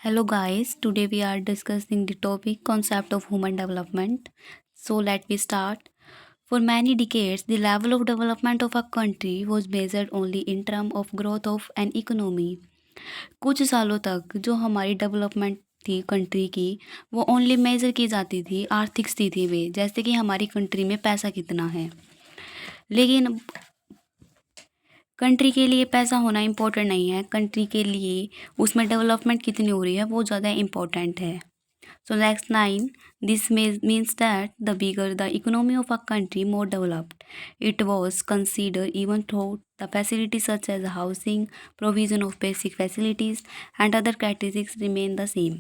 Hello guys, today we are discussing the topic concept of human development. So let me start. For many decades, the level of development of a country was measured only in terms of growth of an economy. कुछ सालों तक जो हमारी development थी country की वो only major की जाती थी आर्थिक स्थिति में, जैसे कि हमारी कंट्री में पैसा कितना है। लेकिन कंट्री के लिए पैसा होना इम्पोर्टेंट नहीं है, कंट्री के लिए उसमें डेवलपमेंट कितनी हो रही है वो ज़्यादा इम्पोर्टेंट है। So next line, this means that the bigger the economy of a country, more developed it was considered, even though the facilities such as housing, provision of basic facilities and other characteristics remain the same.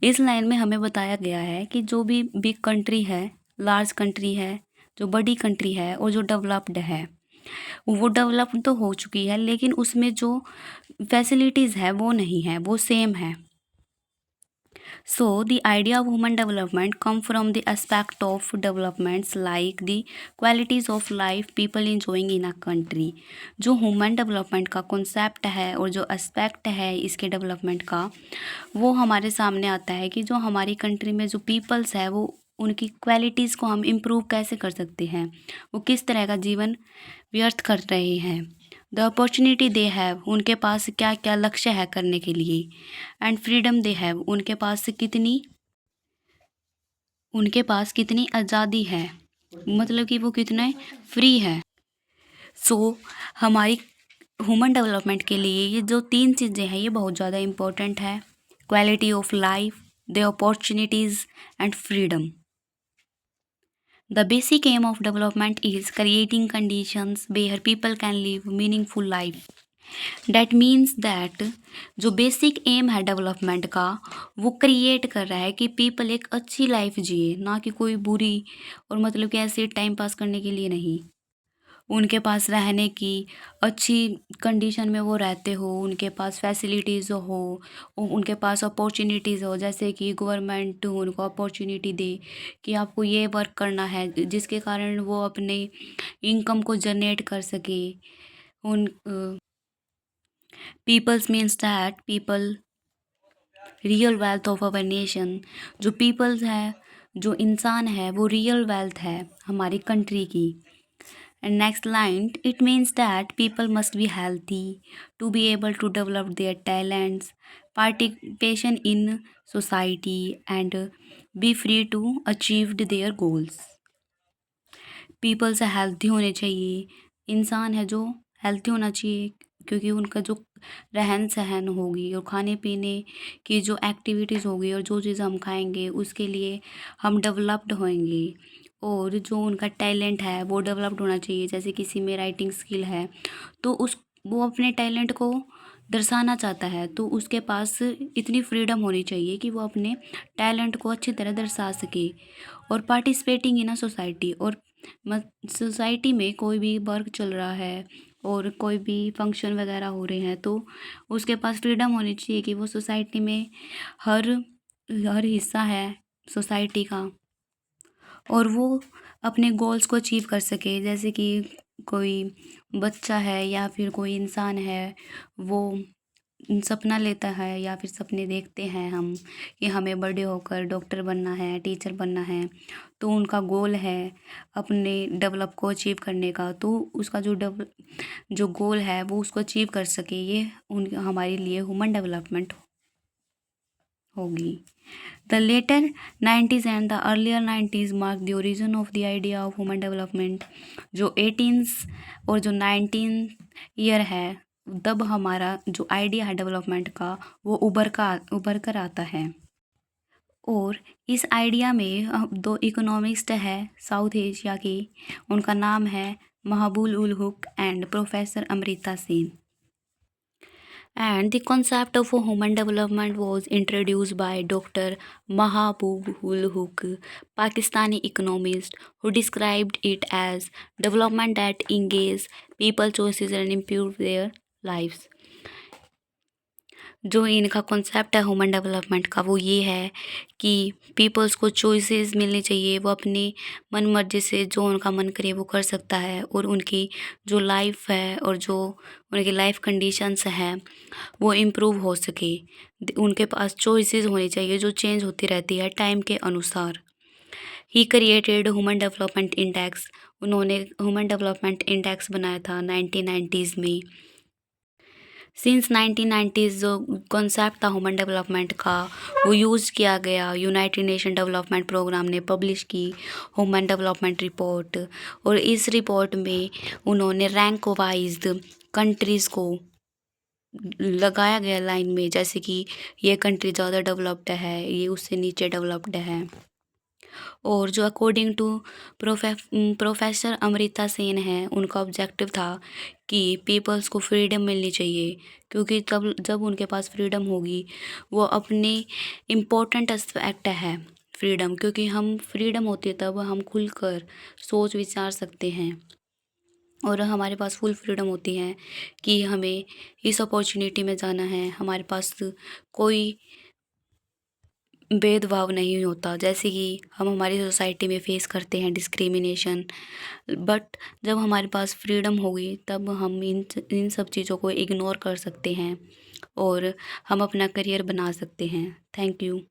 इस line में हमें बताया गया है कि जो भी big country है, लार्ज कंट्री है, जो बड़ी कंट्री है और जो डेवलप्ड है, वो डेवलप तो हो चुकी है, लेकिन उसमें जो फैसिलिटीज़ है वो नहीं है, वो सेम है। So the idea of human development come from the aspect of developments like the qualities of life people enjoying in a country। जो ह्यूमन डेवलपमेंट का कॉन्सेप्ट है और जो एस्पेक्ट है इसके डेवलपमेंट का, वो हमारे सामने आता है कि जो हमारी कंट्री में जो पीपल्स है वो उनकी क्वालिटीज़ को हम इम्प्रूव कैसे कर सकते हैं, वो किस तरह का जीवन व्यर्थ कर रहे हैं। द अपॉर्चुनिटी दे हैव, उनके पास क्या क्या लक्ष्य है करने के लिए। एंड फ्रीडम दे हैव, उनके पास कितनी आज़ादी है, मतलब कि वो कितने फ्री है। सो हमारी ह्यूमन डेवलपमेंट के लिए ये जो तीन चीज़ें हैं ये बहुत ज़्यादा इम्पोर्टेंट है। Quality of life, the opportunities and freedom. The basic aim of development is creating conditions where people can live meaningful life. That means that जो बेसिक एम है डेवलपमेंट का वो क्रिएट कर रहा है कि पीपल एक अच्छी लाइफ जिए, ना कि कोई बुरी, और मतलब कि ऐसे टाइम पास करने के लिए नहीं। उनके पास रहने की अच्छी कंडीशन में वो रहते हो, उनके पास फैसिलिटीज़ हो, उनके पास अपॉर्चुनिटीज़ हो, जैसे कि गवर्नमेंट उनको अपॉर्चुनिटी दे कि आपको ये वर्क करना है जिसके कारण वो अपने इनकम को जनरेट कर सके। उन peoples means that people real wealth of our nation. जो पीपल्स है, जो इंसान है, वो रियल वेल्थ है हमारी कंट्री की। And next line, it means that people must be healthy to be able to develop their talents, participation in society, and be free to achieve their goals. People से healthy होने चाहिए, इंसान है जो healthy होना चाहिए, क्योंकि उनका जो रहन सहन होगी और खाने पीने की जो एक्टिविटीज़ होगी और जो चीज़ हम खाएंगे उसके लिए हम डेवलप्ड होएंगे। और जो उनका टैलेंट है वो डेवलप्ड होना चाहिए, जैसे किसी में राइटिंग स्किल है तो उस वो अपने टैलेंट को दर्शाना चाहता है तो उसके पास इतनी फ्रीडम होनी चाहिए कि वो अपने टैलेंट को अच्छी तरह दर्शा सके। और पार्टिसिपेटिंग इन अ सोसाइटी, और सोसाइटी में कोई भी वर्क चल रहा है और कोई भी फंक्शन वगैरह हो रहे हैं तो उसके पास फ्रीडम होनी चाहिए कि वो सोसाइटी में हर हर हिस्सा है सोसाइटी का, और वो अपने गोल्स को अचीव कर सके। जैसे कि कोई बच्चा है या फिर कोई इंसान है, वो सपना लेता है या फिर सपने देखते हैं हम कि हमें बड़े होकर डॉक्टर बनना है, टीचर बनना है, तो उनका गोल है अपने डेवलप को अचीव करने का, तो उसका जो गोल है वो उसको अचीव कर सके, ये उन हमारे लिए ह्यूमन डेवलपमेंट होगी। The later 90s and the earlier 90s marked the origin of the idea of human development। जो 18th और जो 19th ईयर है तब हमारा जो आइडिया है डेवलपमेंट का वो उभर कर आता है। और इस आइडिया में दो इकोनॉमिस्ट है साउथ एशिया के, उनका नाम है Mahbub ul Haq and professor Amartya Sen. And the concept of human development was introduced by Dr. Mahabub ul Haq, Pakistani economist, who described it as development that engage people choices and improve their lives। जो इनका concept है human development का वो ये है कि peoples को choices मिलनी चाहिए, वो अपनी मन मर्जी से जो उनका मन करे वो कर सकता है, और उनकी जो लाइफ है और जो उनकी लाइफ कंडीशंस हैं वो इम्प्रूव हो सके। उनके पास चॉइसेस होनी चाहिए जो चेंज होती रहती है टाइम के अनुसार। He created human development index, उन्होंने ह्यूमन डेवलपमेंट इंडेक्स बनाया था 1990s में। सिंस 1990s जो कॉन्सेप्ट था ह्यूमन डेवलपमेंट का वो यूज़ किया गया। यूनाइटेड नेशन डेवलपमेंट प्रोग्राम ने पब्लिश की ह्यूमन डेवलपमेंट रिपोर्ट, और इस रिपोर्ट में उन्होंने रैंक वाइज कंट्रीज़ को लगाया गया लाइन में, जैसे कि ये कंट्री ज़्यादा डेवलप्ड है, ये उससे नीचे डेवलप्ड है। और जो according to professor Amartya Sen है, उनका ऑब्जेक्टिव था कि पीपल्स को फ्रीडम मिलनी चाहिए, क्योंकि तब जब उनके पास फ्रीडम होगी वो अपने इम्पोर्टेंट एस्पेक्ट है फ्रीडम, क्योंकि हम फ्रीडम होती है तब हम खुलकर सोच विचार सकते हैं, और हमारे पास फुल फ्रीडम होती है कि हमें इस अपॉर्चुनिटी में जाना है, हमारे पास कोई भेदभाव नहीं होता, जैसे कि हम हमारी सोसाइटी में फेस करते हैं डिस्क्रिमिनेशन। बट जब हमारे पास फ्रीडम होगी तब हम इन सब चीज़ों को इग्नोर कर सकते हैं और हम अपना करियर बना सकते हैं। Thank you.